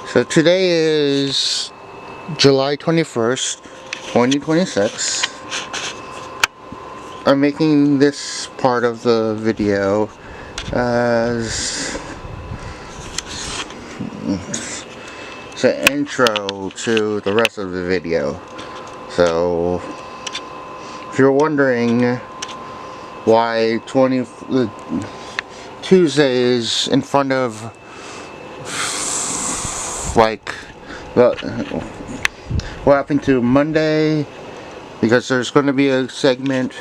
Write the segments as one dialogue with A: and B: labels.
A: So today is July 21st, 2026. I'm making this part of the video as an intro to the rest of the video. So if you're wondering why Tuesday is in front of like what happened to Monday, because there's going to be a segment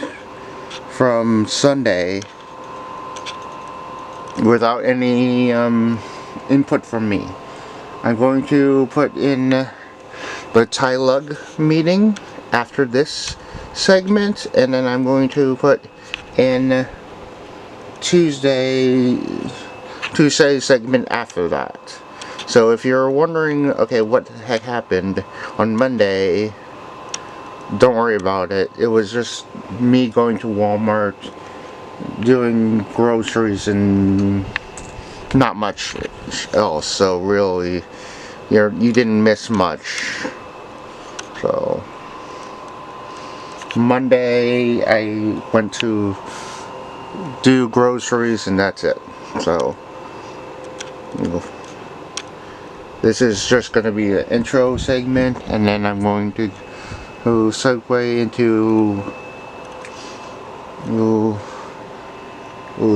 A: from Sunday without any input from me. I'm going to put in the Thai Lug meeting after this segment, and then I'm going to put in Tuesday segment after that. So if you're wondering, okay, what the heck happened on Monday, don't worry about it. It was just me going to Walmart, doing groceries, and not much else. So really, you didn't miss much. So Monday I went to do groceries, and that's it. So this is just going to be an intro segment, and then I'm going to segue into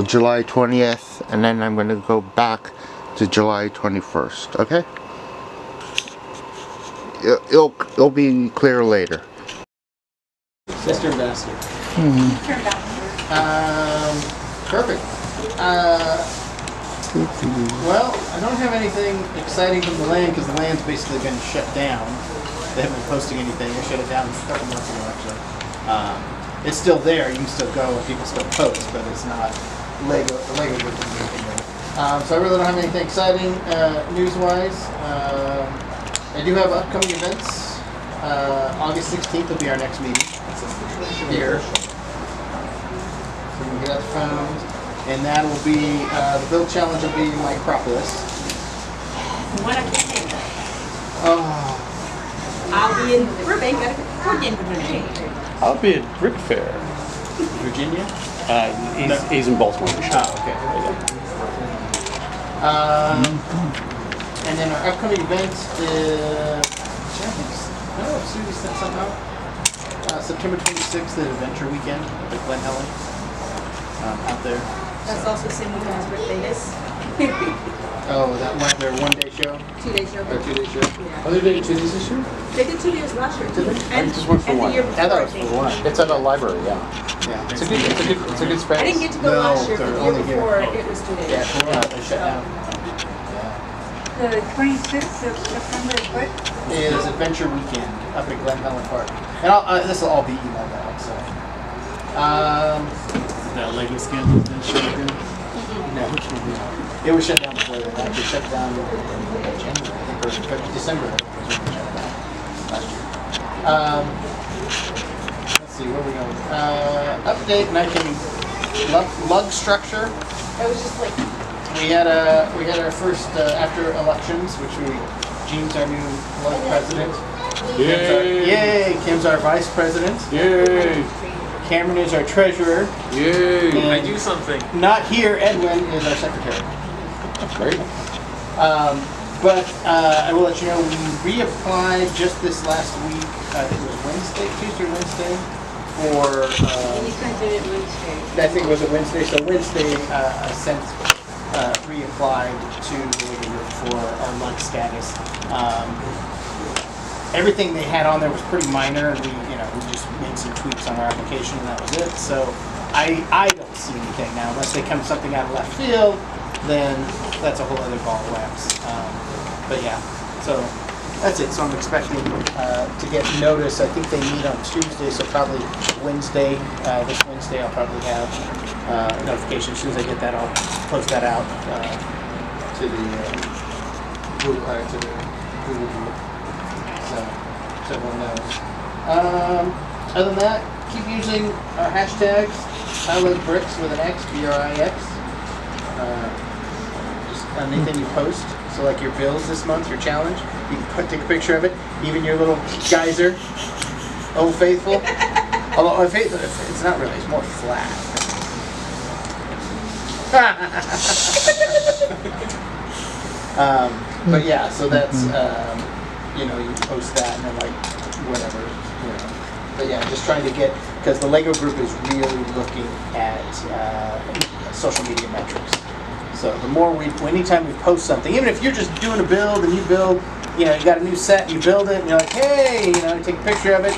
A: July 20th, and then I'm going to go back to July 21st. Okay? It'll be clear later.
B: Mr. Ambassador. Perfect. Well, I don't have anything exciting from the land because the land's basically been shut down. They haven't been posting anything. They shut it down a couple months ago, actually. It's still there. You can still go and people still post, but it's not Lego. The Lego group isn't anything there. So I really don't have anything exciting news-wise. I do have upcoming events. August 16th will be our next meeting here. So we can get that found. And that will be, the build challenge will be Micropolis.
C: What I can say.
B: Oh.
C: I'll be in Burbank at Virginia.
D: I'll be at Brick Fair.
B: Virginia?
D: He's in Baltimore.
B: Oh, okay. And then our upcoming event is, I don't know if Susie sent something out. September 26th at Adventure Weekend at Glen Helen. Out there.
C: That's also the same weekend as Rick Vegas.
B: Oh, that one, their one-day show?
C: 2-day show.
B: Their 2-day show?
C: Yeah.
B: Oh, they're doing 2 days this year?
C: They did 2 days last year.
B: Did they?
C: And,
D: I just went for
C: and
D: one.
C: the year
B: I
C: before,
B: thought it was for one.
D: It's at a library, yeah.
B: Yeah.
D: It's a good space.
C: I didn't get to go
B: No,
C: last year, but
B: they're
C: the year
B: only here.
C: before it was 2 days.
B: Yeah, they shut down.
E: The 26th of September is what?
B: Is Adventure Weekend up at Glen Helen Park. And this will all be emailed out, so.
F: That Lego scandal has been shut down.
B: No, it was shut down before that. It shut down in January, I think, or December. I think, was when it shut down last year. Let's see, where are we going? Update, and I can lug structure.
C: It was just like,
B: We had our first after elections, Gene's our new lug president.
D: Yay!
B: Kim's our vice president.
D: Yay!
B: Cameron is our treasurer.
D: Yay!
B: And
F: I do something.
B: not here, Edwin is our secretary.
D: That's great.
B: But I will let you know, we reapplied just this last week, I think it was Tuesday or Wednesday, for,
E: You sent it Wednesday.
B: I think it was a Wednesday, so Wednesday I sent, reapplied to the Lego Group for our lug status. Everything they had on there was pretty minor, and we just made some tweaks on our application, and that was it. So I don't see anything now, unless they come something out of left field, then that's a whole other ball of wax. But yeah, so that's it. So I'm expecting to get notice. I think they meet on Tuesday, so probably Wednesday. This Wednesday, I'll probably have notification. As soon as I get that, I'll post that out to the Google group. So everyone knows. Other than that, keep using our hashtags, I love bricks with an X, BRIX. Just anything you post. So like your bills this month, your challenge, you can take a picture of it. Even your little geyser, Old Faithful. Although Old Faithful, it's not really, it's more flat. But yeah, so that's, you know, you post that and then like whatever, you know. But yeah, just trying to get, because the Lego group is really looking at social media metrics. So the more anytime we post something, even if you're just doing a build and you build, you know, you got a new set and you build it and you're like, hey, you know, you take a picture of it,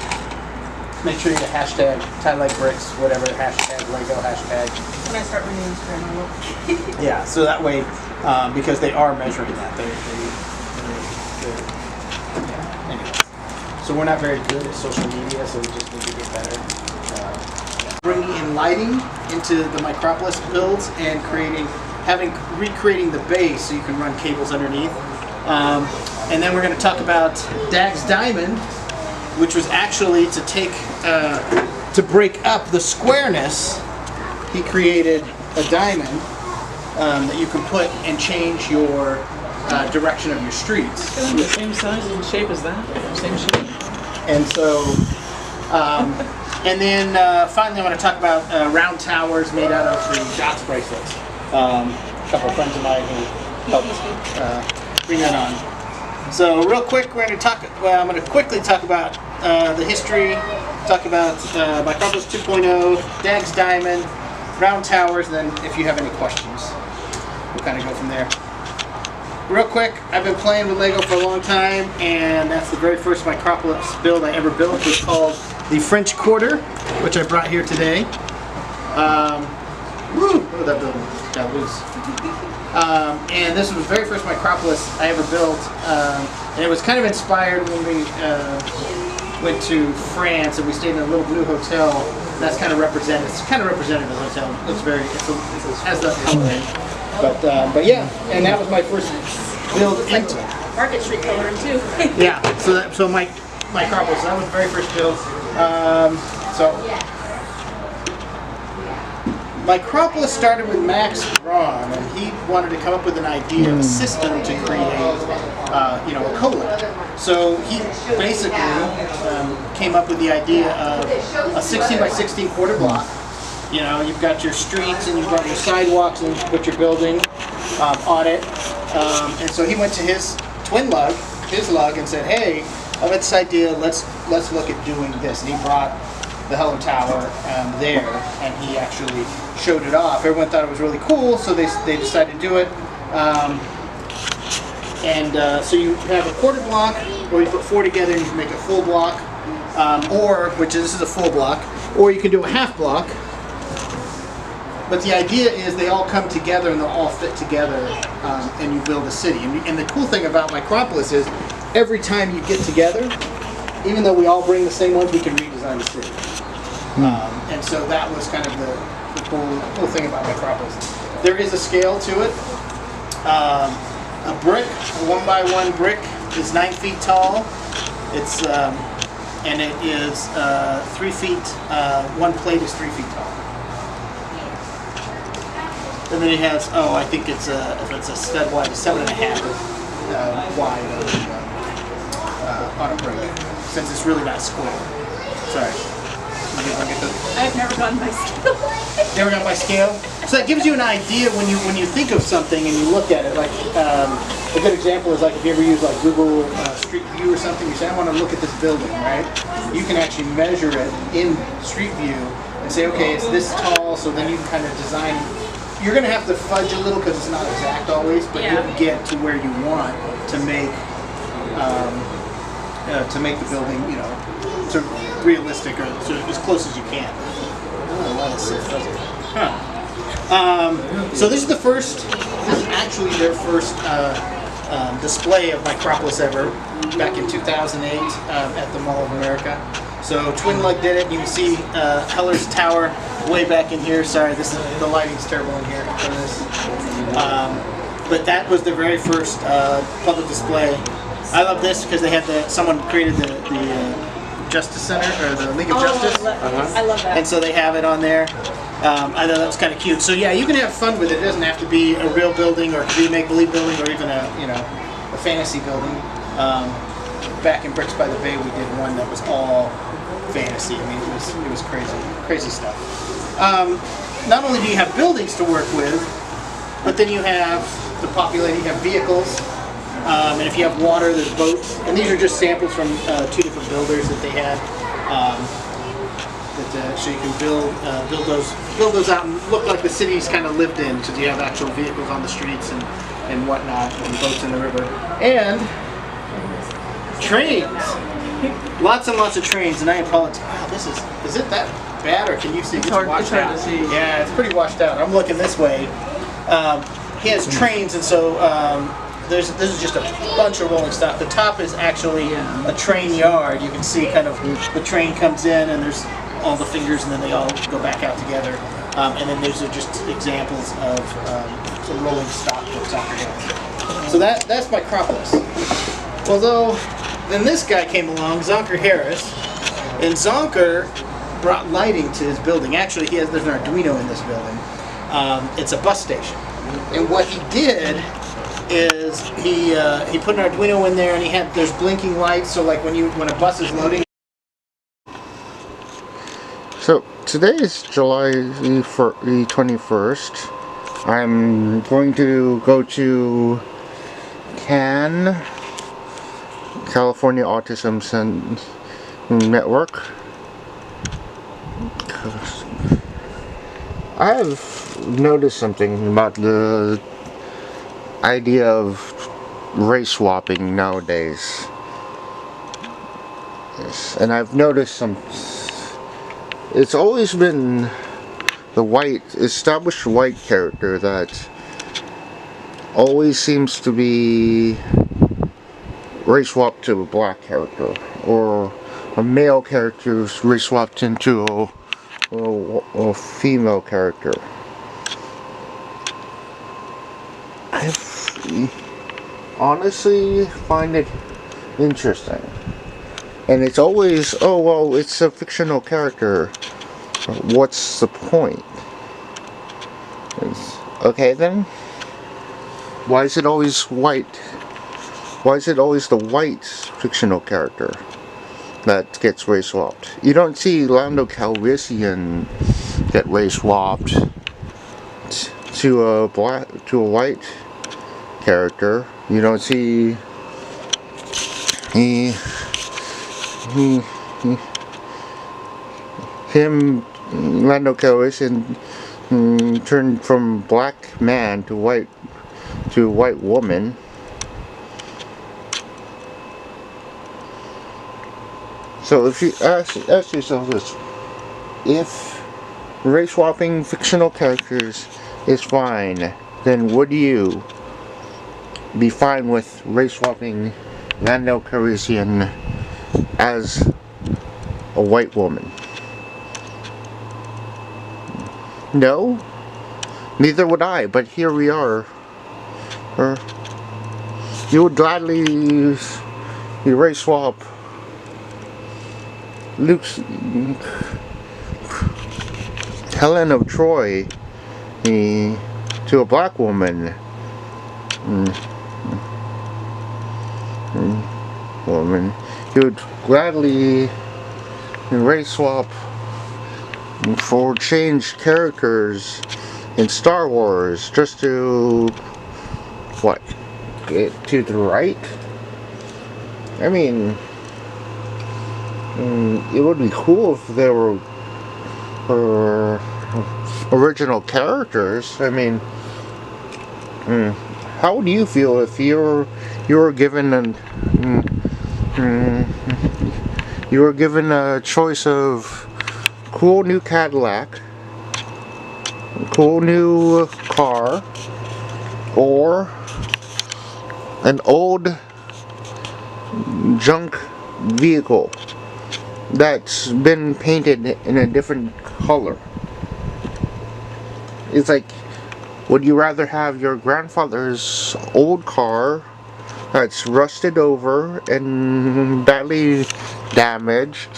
B: make sure you get hashtag #TileLikeBricks, whatever, hashtag Lego, hashtag.
C: When I start my new Instagram, I will.
B: Yeah, so that way, because they are measuring that. They're yeah, anyways. So we're not very good at social media, so we just need to get better. Bringing in lighting into the Micropolis builds and recreating the base so you can run cables underneath. And then we're going to talk about Dag's Diamond, which was actually to take, to break up the squareness. He created a diamond that you can put and change your direction of your streets.
F: The same size and shape as that? Same shape?
B: And so, and then finally I want to talk about round towers made out of the dots bracelets. A couple of friends of mine who helped bring that on. So real quick, we're going to talk. Well, I'm going to quickly talk about the history. Talk about Micropolis 2.0, Dag's Diamond, round towers, and then if you have any questions, we'll kind of go from there. Real quick, I've been playing with Lego for a long time, and that's the very first Micropolis build I ever built. It was called the French Quarter, which I brought here today. Woo! Look at that building. Got loose. And this was the very first Micropolis I ever built, and it was kind of inspired when we went to France and we stayed in a little blue hotel. That's kind of represented. It's kind of representative of the hotel. It's very. It has that color in. But yeah, and that was my first build into
C: Market Street coloring too.
B: yeah. So Micropolis. That was the very first build. Micropolis started with Max Braun, and he wanted to come up with an idea of a system to create, you know, a cola. So he basically came up with the idea of a 16 by 16 quarter block. You know, you've got your streets and you've got your sidewalks and what you're building on it. And so he went to his lug, and said, "Hey, I have this idea. Let's look at doing this." And he brought the Hello Tower there, and he actually showed it off. Everyone thought it was really cool, so they decided to do it. So you have a quarter block, or you put 4 together and you can make a full block, this is a full block, or you can do a half block. But the idea is they all come together and they'll all fit together, and you build a city. And the cool thing about Micropolis is every time you get together, even though we all bring the same ones, we can redesign the city. And so that was kind of the cool thing about Micropolis. There is a scale to it. A brick, a 1x1 brick, is 9 feet tall. It's and it is 3 feet. One plate is 3 feet tall. And then it has, I think it's if it's a stud wide, 7.5 wide on a brick, since it's really not square. Sorry.
C: I've never gone by scale.
B: Never gone by scale? So that gives you an idea when you think of something and you look at it. Like a good example is like if you ever use like Google Street View or something, you say, I want to look at this building, right? You can actually measure it in Street View and say, okay, it's this tall, so then you can kind of design. You're going to have to fudge a little because it's not exact always, but you can get to where you want to make the building, you know, to realistic or to as close as you can. So this is the first. This is actually their first display of Micropolis ever, back in 2008 at the Mall of America. So Twin Lug did it. You can see Heller's Tower way back in here. Sorry, the lighting's terrible in here for this. But that was the very first public display. I love this because they had someone created the Justice Center, or the League of Justice.
C: I love that.
B: And so they have it on there. I thought that was kind of cute. So yeah, you can have fun with it. It doesn't have to be a real building, or it could be a make-believe building, or even a fantasy building. Back in Bricks by the Bay, we did one that was all fantasy. I mean, it was crazy stuff. Not only do you have buildings to work with, but then you have the populating. You have vehicles, and if you have water, there's boats. And these are just samples from 2 different builders that they had. So you can build those out and look like the city's kind of lived in, because you have actual vehicles on the streets and whatnot, and boats in the river, and trains. Lots and lots of trains. And I apologize. Wow, is it that bad, or can you see? It's
F: hard
B: washed
F: to
B: out.
F: see.
B: Yeah, it's pretty washed out. I'm looking this way. He has trains, and so this is just a bunch of rolling stock. The top is actually a train yard. You can see kind of the train comes in, and there's all the fingers, and then they all go back out together. And then these are just examples of some rolling stock that Zonker has. So that's my crop list. Although, then this guy came along, Zonker Harris, and Zonker brought lighting to his building. Actually, there's an Arduino in this building. It's a bus station. And what he did is he put an Arduino in there, and there's blinking lights, so like when a bus is loading.
A: So today is July the 21st. I'm going to go to CAN, California Autism Network. I have noticed something about the idea of race swapping nowadays. Yes, and I've noticed it's always been the established white character that always seems to be race swapped to a black character, or a male character is race swapped into a female character. I honestly find it interesting. And it's always, oh well, it's a fictional character. What's the point? Okay then. Why is it always white? Why is it always the white fictional character that gets race swapped? You don't see Lando Calrissian get race swapped to a white character. You don't see Lando Calrissian turned from black man to white woman. So if you ask yourself this, if race swapping fictional characters is fine, then would you be fine with race swapping Lando Calrissian as a white woman? No, neither would I, but here we are. You would gladly race swap Helen of Troy to a black woman. You would gladly race swap for change characters in Star Wars just to get to the right? I mean, it would be cool if there were original characters. I mean, how would you feel if you were given a choice of cool new Cadillac, cool new car, or an old junk vehicle that's been painted in a different color? It's like, would you rather have your grandfather's old car that's rusted over and badly damaged,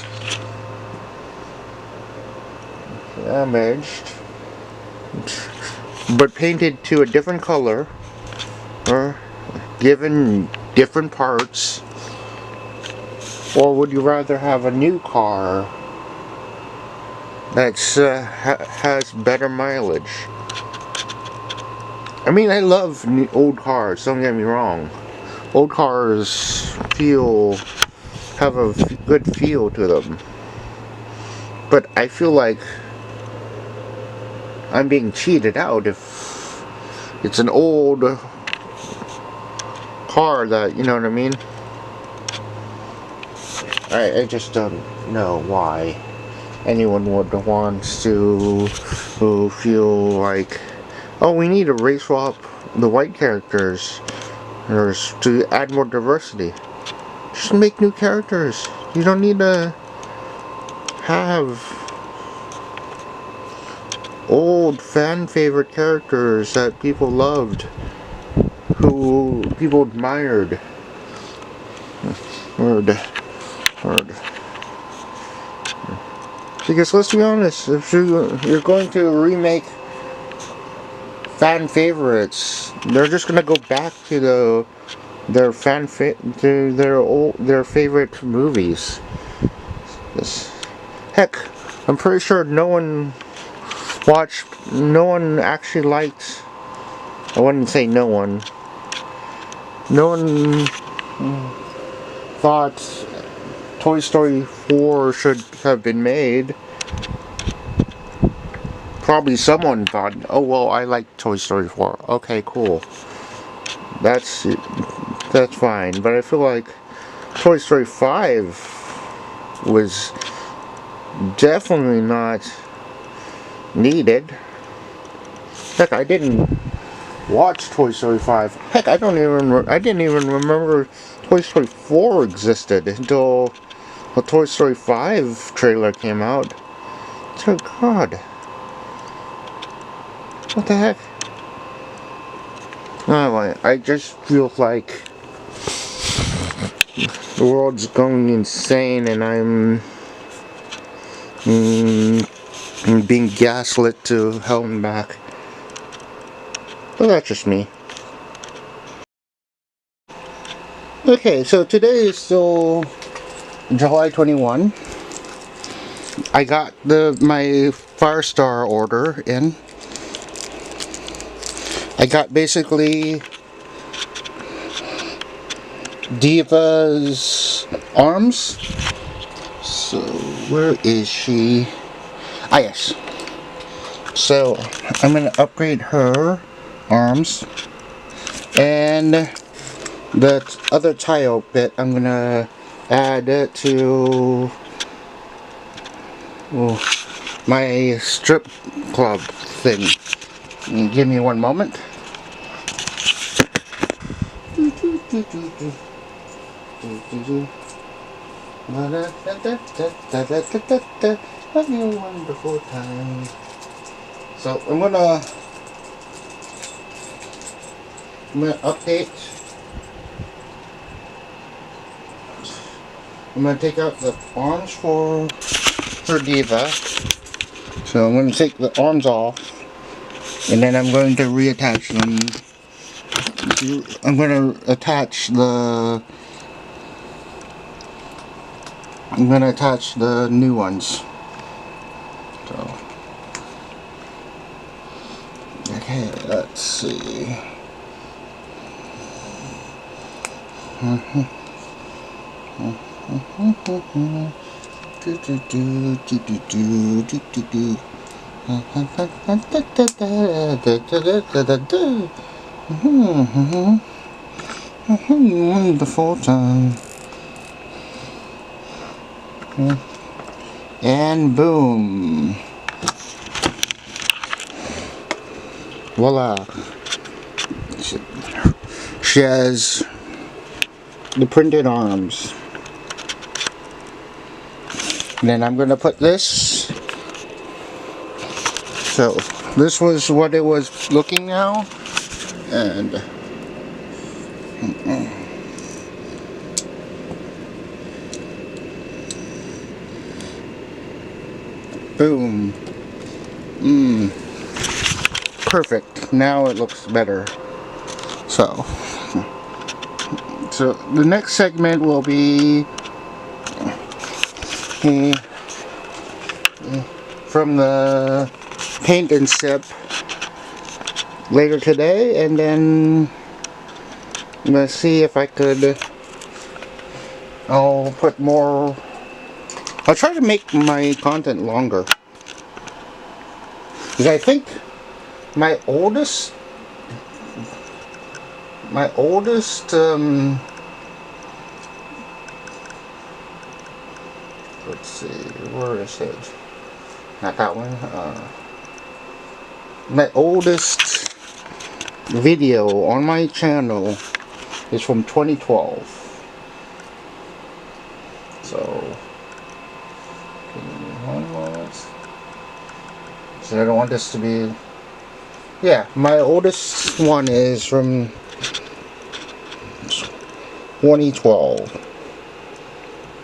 A: but painted to a different color or given different parts? Or would you rather have a new car that's has better mileage? I mean, I love old cars, don't get me wrong. Old cars have a good feel to them. But I feel like I'm being cheated out if it's an old car that, you know what I mean? I just don't know why anyone would want to feel like, oh, we need to race swap the white characters or to add more diversity. Just make new characters. You don't need to have old fan favorite characters that people loved, who people admired. Word. Because let's be honest, if you're going to remake fan favorites, they're just gonna go back to their favorite movies. Heck, I'm pretty sure no one actually liked. I wouldn't say no one. No one thought Toy Story 4 should have been made. Probably someone thought, oh well, I like Toy Story 4. Okay, cool. That's fine. But I feel like Toy Story 5 was definitely not needed. Heck, I didn't watch Toy Story 5. Heck, I didn't even remember Toy Story 4 existed until the Toy Story 5 trailer came out. Dear God. What the heck? Anyway, I just feel like the world's going insane and I'm being gaslit to hell and back. But that's just me. Okay, so today is still July 21. I got my FireStar order in. I got basically Diva's arms. So where is she? Ah, yes. So I'm gonna upgrade her arms, and that other tile bit I'm gonna add it to my strip club thing. Give me one moment. Have a wonderful time. So I'm gonna update. I'm gonna take out the arms for Diva. So I'm gonna take the arms off, and then I'm going to reattach them. I'm going to attach the new ones. So, okay, let's see. Wonderful time. And boom. Voila. She has the printed arms. And then I'm going to put this. So this was what it was looking now. And Boom. Perfect. Now it looks better. So the next segment will be from the paint and sip later today, and then I'm gonna see if I could. I'll put more. I'll try to make my content longer, because I think my oldest let's see, where is it? Not that one. My oldest video on my channel is from 2012. So, give me 1 moment. So I don't want this to be. Yeah, my oldest one is from 2012.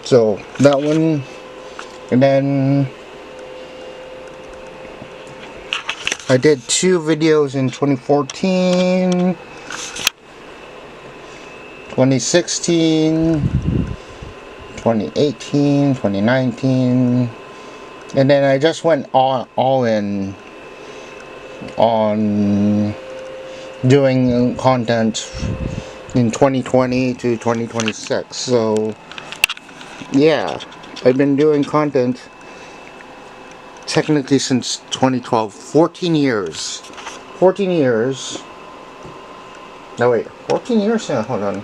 A: So that one, and then I did 2 videos in 2014, 2016, 2018, 2019, and then I just went all in on doing content in 2020 to 2026. So yeah, I've been doing content technically since 2012. 14 years. 14 years. No wait, 14 years? Yeah, hold on.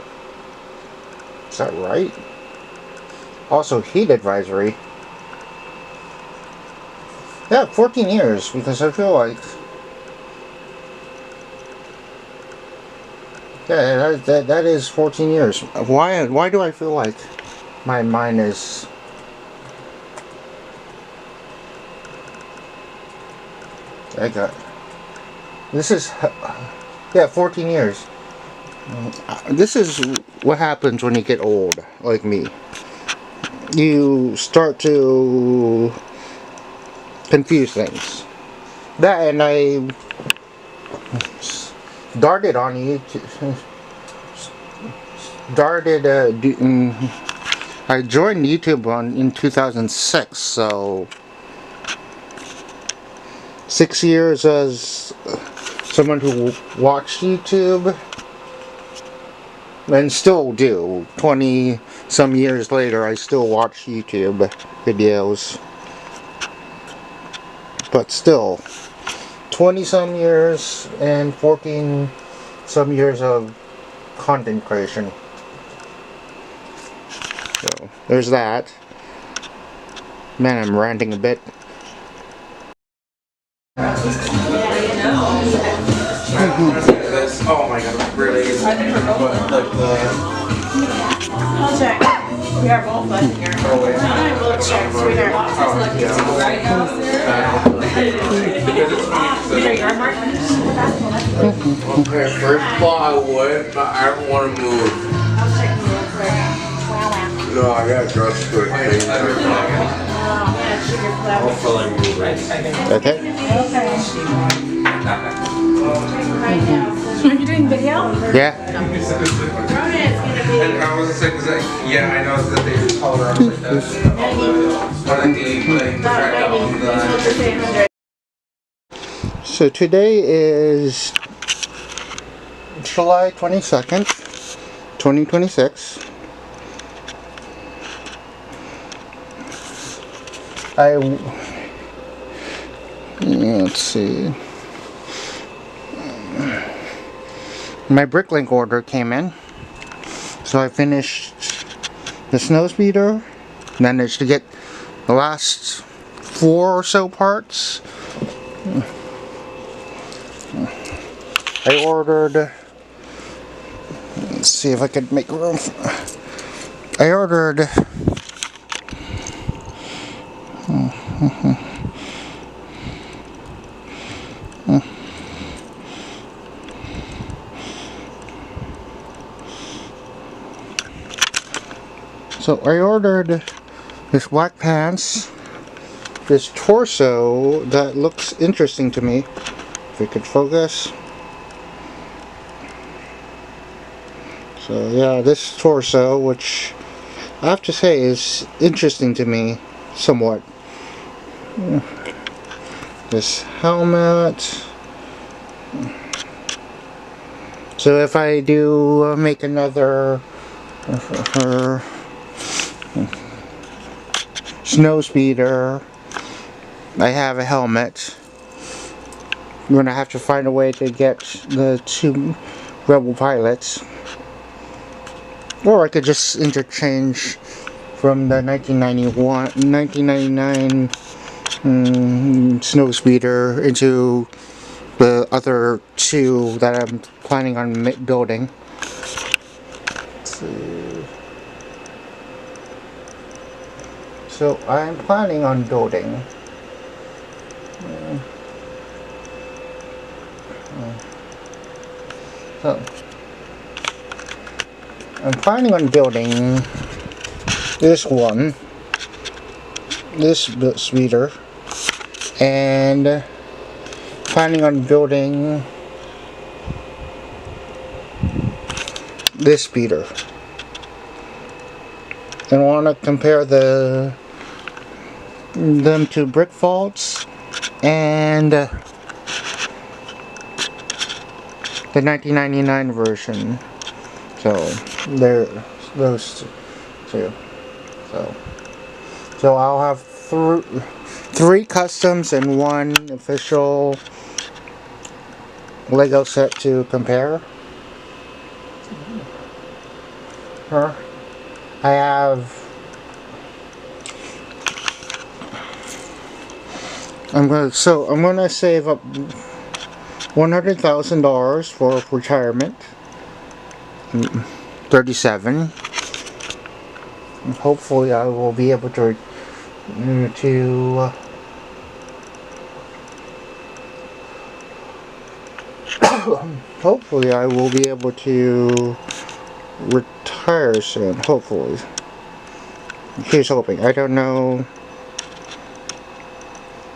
A: Is that right? Also, heat advisory. Yeah, 14 years, because I feel like... Yeah, that is 14 years. Why do I feel like my mind is... This is... Yeah, 14 years. This is what happens when you get old, like me. You start to confuse things. That, and I started on YouTube. I joined YouTube in 2006, so 6 years as someone who watched YouTube, and still do. 20 some years later, I still watch YouTube videos. But still, 20 some years and 14 some years of content creation. So, there's that. Man, I'm ranting a bit.
D: Oh my god, really?
C: I'll check. We are both left here. I will check, sweetheart.
D: Okay, first of all, I would, but I don't want to move.
C: I'll check real quick. Wow, wow.
D: No, I got dressed good.
C: Oh, yeah, sugar flour.
A: Okay.
C: Are you doing video?
A: Yeah.
D: And I was sick because yeah, I know that they just call her like that.
A: So today is July 22nd, 2026. Let's see. My Bricklink order came in, so I finished the snow speeder. Managed to get the last 4 or so parts. I ordered. Let's see if I could make room. I ordered. So I ordered this black pants this torso that looks interesting to me. If we could focus. So yeah, this torso, which I have to say is interesting to me somewhat. This helmet. So if I do make another snow speeder, I have a helmet. I'm gonna have to find a way to get the 2 rebel pilots, or I could just interchange from the 1999 snow speeder into the other 2 that I'm planning on building. Let's see. So I'm planning on building this one, this speeder, and planning on building this speeder. And want to compare them to brick vaults and the 1999 version. So there, those 2. So I'll have 3 customs and 1 official Lego set to compare. I have. I'm gonna save up $100,000 for retirement. 37. And hopefully, I will be able to hopefully, I will be able to retire soon. Hopefully. Here's hoping. I don't know.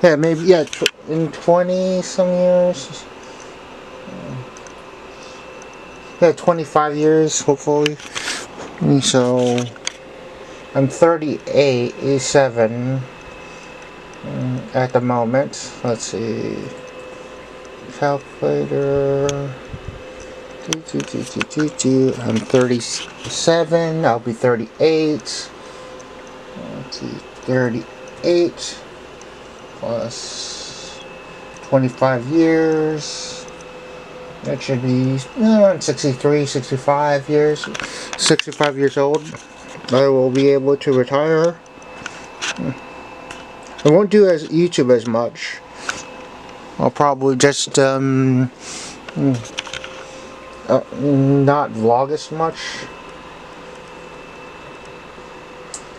A: Yeah, maybe, yeah, in 20 some years. Yeah, 25 years, hopefully. So, I'm 37 at the moment. Let's see. Calculator. I'm 37. I'll be 38. Let's see. 38 plus 25 years. That should be around 63, 65 years. 65 years old. I will be able to retire. I won't do YouTube as much. I'll probably just not vlog as much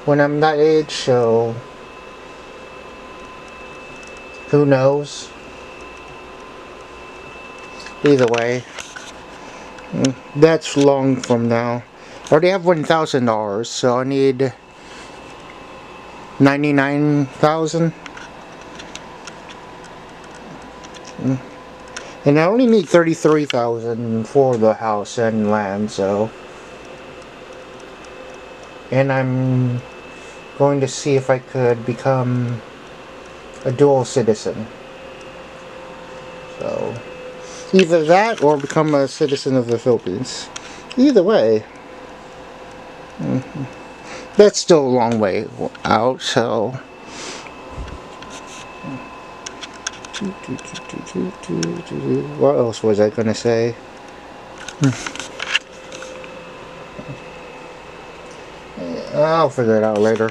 A: when I'm that age, so who knows. Either way, that's long from now. I already have $1,000, so I need $99,000. And I only need $33,000 for the house and land, so. And I'm going to see if I could become a dual citizen. So, either that or become a citizen of the Philippines. Either way. That's still a long way out, so. What else was I gonna say? I'll figure it out later.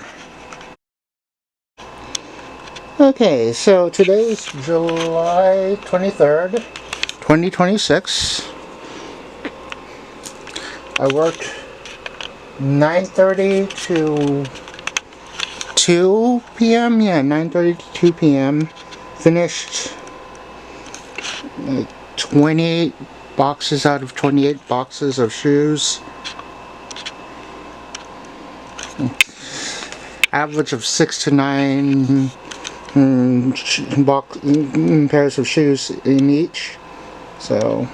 A: Okay, so today's July 23rd, 2026. I worked 9:30 to 2 p.m. Yeah, 9:30 to 2 p.m. Finished 28 boxes out of 28 boxes of shoes. Average of 6 to 9 pairs of shoes in each. So,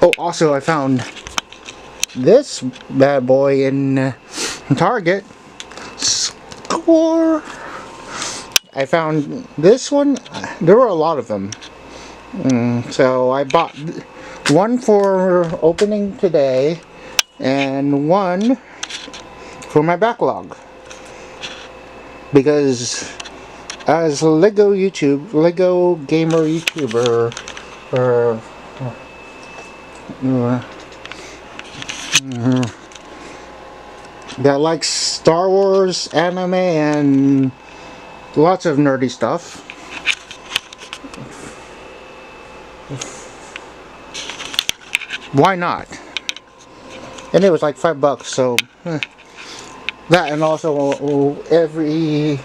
A: oh, also I found this bad boy in Target. Score! I found this one. There were a lot of them. So I bought one for opening today and one for my backlog. Because as a Lego gamer YouTuber, that likes Star Wars, anime, and lots of nerdy stuff. Why not? And it was like $5, so that, and also every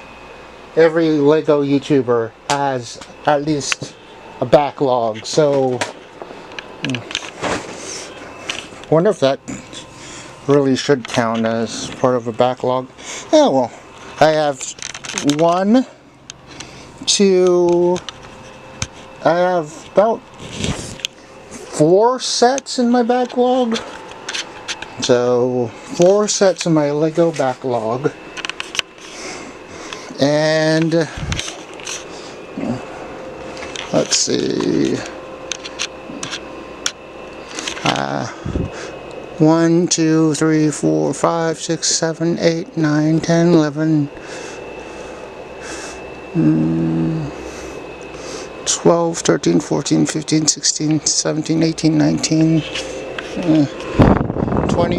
A: Lego YouTuber has at least a backlog, so wonder if that really should count as part of a backlog. Yeah, well, I have 1, 2, I have about 4 sets in my backlog. So 4 sets in my Lego backlog. And let's see. 1, 2, 3, 4, 5, 6, 7, 8, 9, 10, 11, 12, 13, 14, 15, 16, 17, 18, 19, 20,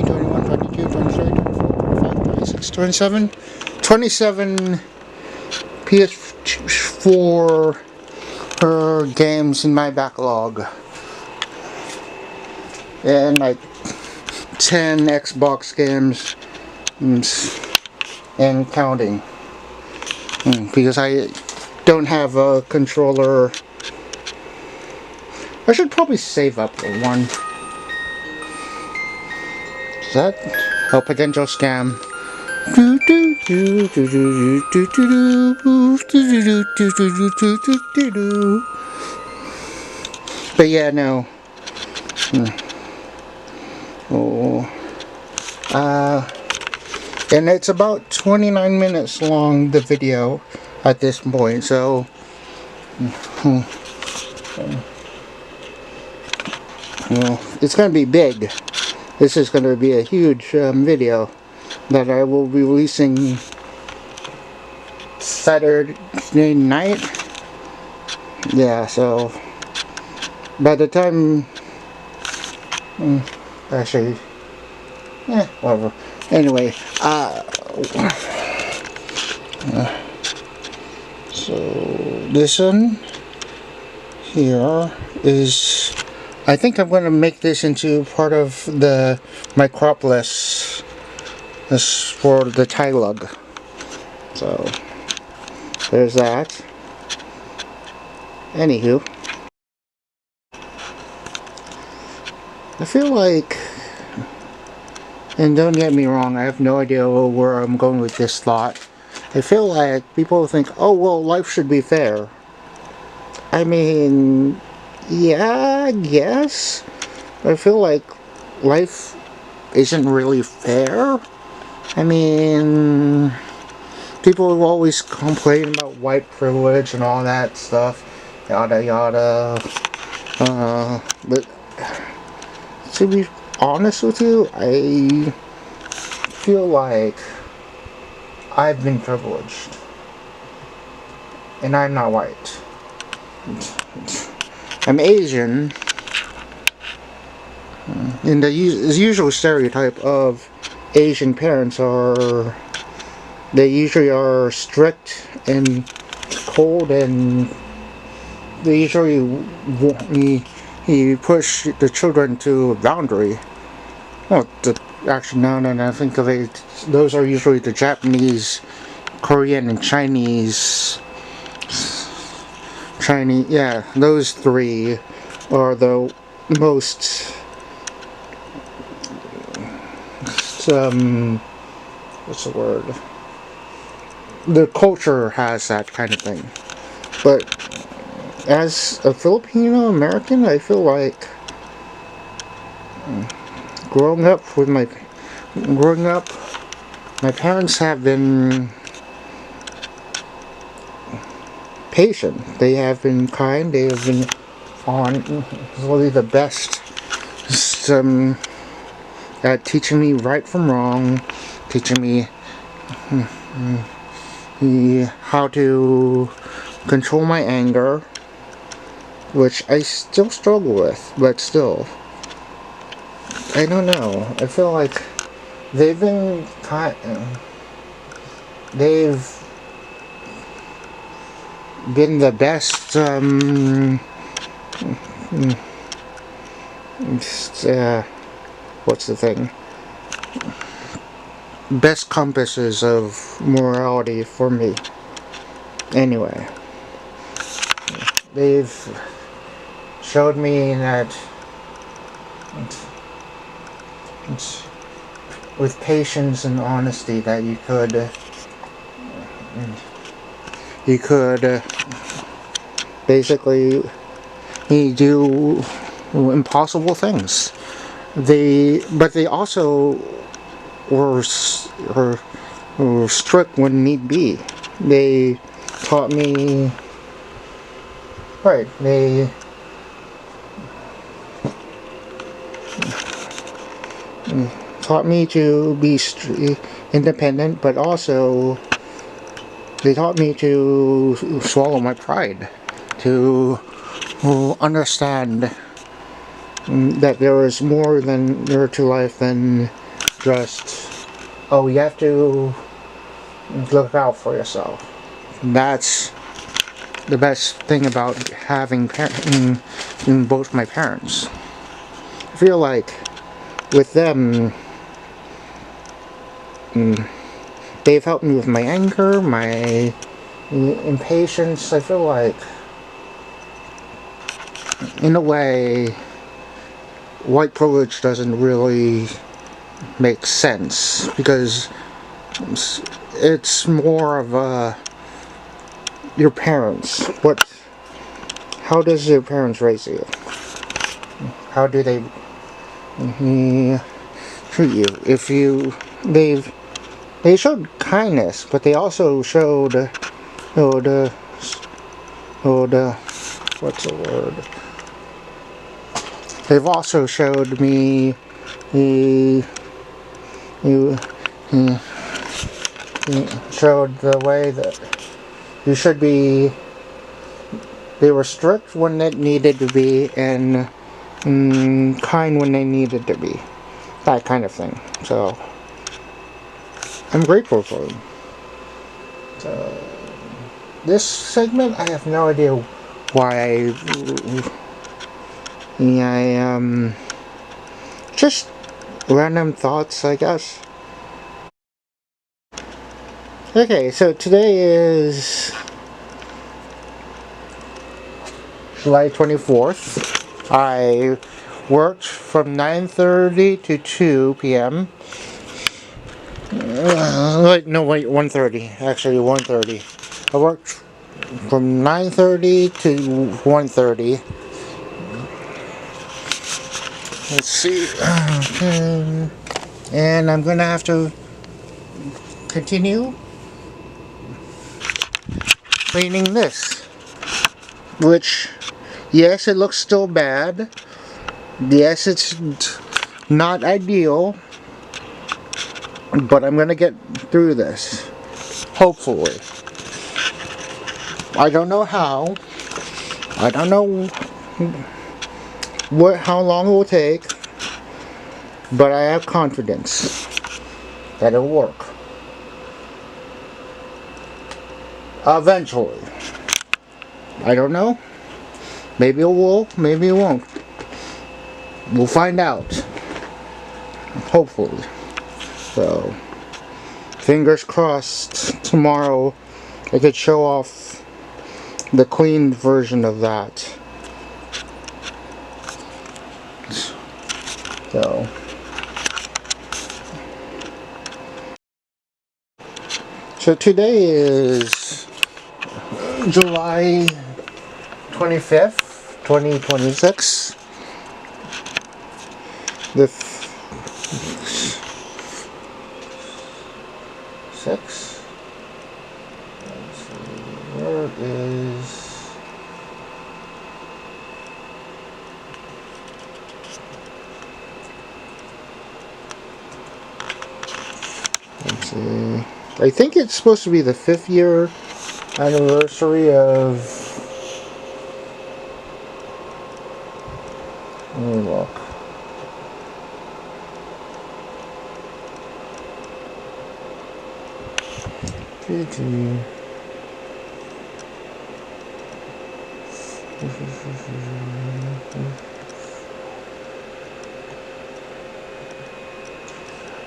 A: 21, 22, 23, 24, 25, 26, 27, 27 PS4 games in my backlog. And like 10 Xbox games and counting. Because I don't have a controller. I should probably save up for one. Is that a potential scam? But yeah, no. And it's about 29 minutes long, the video, at this point, so well, it's going to be big. This is going to be a huge video that I will be releasing Saturday night. Yeah, so by the time actually, whatever. Anyway, so this one here is, I think I'm going to make this into part of my crop list for the tie lug. So there's that. Anywho, I feel like, and don't get me wrong, I have no idea where I'm going with this thought. I feel like people think, oh well, life should be fair. I mean, yeah, I guess. I feel like life isn't really fair. I mean, people always complain about white privilege and all that stuff, yada yada. But to be honest with you, I feel like I've been privileged, and I'm not white. I'm Asian, and the usual stereotype of Asian parents are, they usually are strict and cold, and they usually push the children to a boundary. Well, actually, no, I think of it, those are usually the Japanese, Korean, and Chinese, yeah, those three are the most, what's the word? the culture has that kind of thing. But as a Filipino American, I feel like growing up, my parents have been patient. They have been kind. They have been on really the best at teaching me right from wrong, teaching me how to control my anger, which I still struggle with, but still, I don't know. I feel like they've been the best what's the thing? Best compasses of morality for me. Anyway, they've showed me that with patience and honesty that you could basically do impossible things. But they also were strict when need be. They taught me, right, they taught me to be independent, but also they taught me to swallow my pride, to understand that there is more to life than just, oh, you have to look out for yourself. That's the best thing about having both my parents. I feel like with them, they've helped me with my anger, my impatience. I feel like, in a way, white privilege doesn't really make sense, because it's more of your parents. How does your parents raise you? How do they treat you? They showed kindness, but they also showed what's the word? They've also showed me showed the way that you should be. They were strict when it needed to be, and kind when they needed to be. That kind of thing. So I'm grateful for them. So this segment, I have no idea why just random thoughts, I guess. Okay, so today is July 24th. I worked from 9:30 to 2 p.m. Wait, 1:30. Actually, 1:30. I worked from 9:30 to 1:30. Let's see. And I'm gonna have to continue cleaning this. Which, yes, it looks still bad. Yes, it's not ideal. But I'm gonna get through this. Hopefully. I don't know how. I don't know how long it will take. But I have confidence that it'll work. Eventually. I don't know. Maybe it will, maybe it won't. We'll find out. Hopefully. So, fingers crossed tomorrow I could show off the cleaned version of that. So today is July 25th, 2026. The 6. Let's see, where is... Let's see. I think it's supposed to be the 5th year anniversary of... Let me look.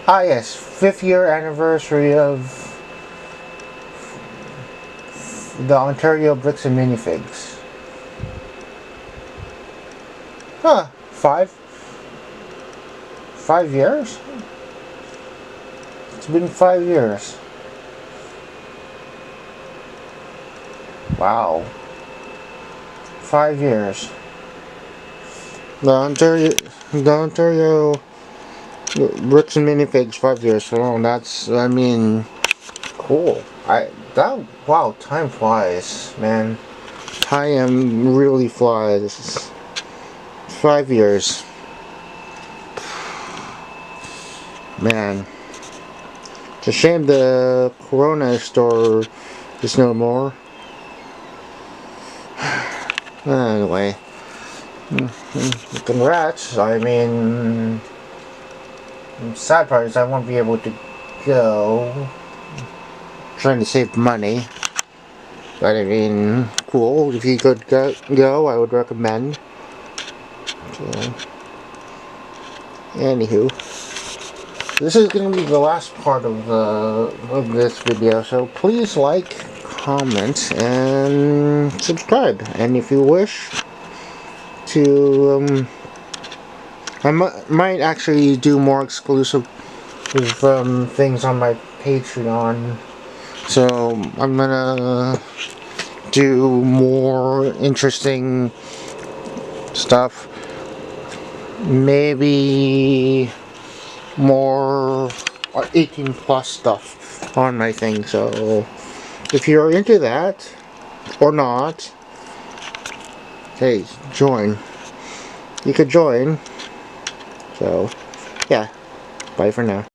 A: Ah yes, 5th year anniversary of the Ontario Bricks and Minifigs. Huh, 5 years? It's been 5 years. Wow. 5 years. The Ontario Bricks and Minifigs, 5 years. So that's, I mean, cool. Wow, time flies, man. Time really flies. 5 years. Man. It's a shame the Corona store is no more. Anyway. Congrats. I mean, sad part is I won't be able to go. Trying to save money. But I mean, cool. If you could go, I would recommend. So, anywho, this is going to be the last part of this video. So please like, comment, and subscribe. And if you wish to, I might actually do more exclusive things on my Patreon. So I'm gonna do more interesting stuff, maybe more 18+ stuff on my thing. So if you're into that or not, hey, join. You could join. So yeah, bye for now.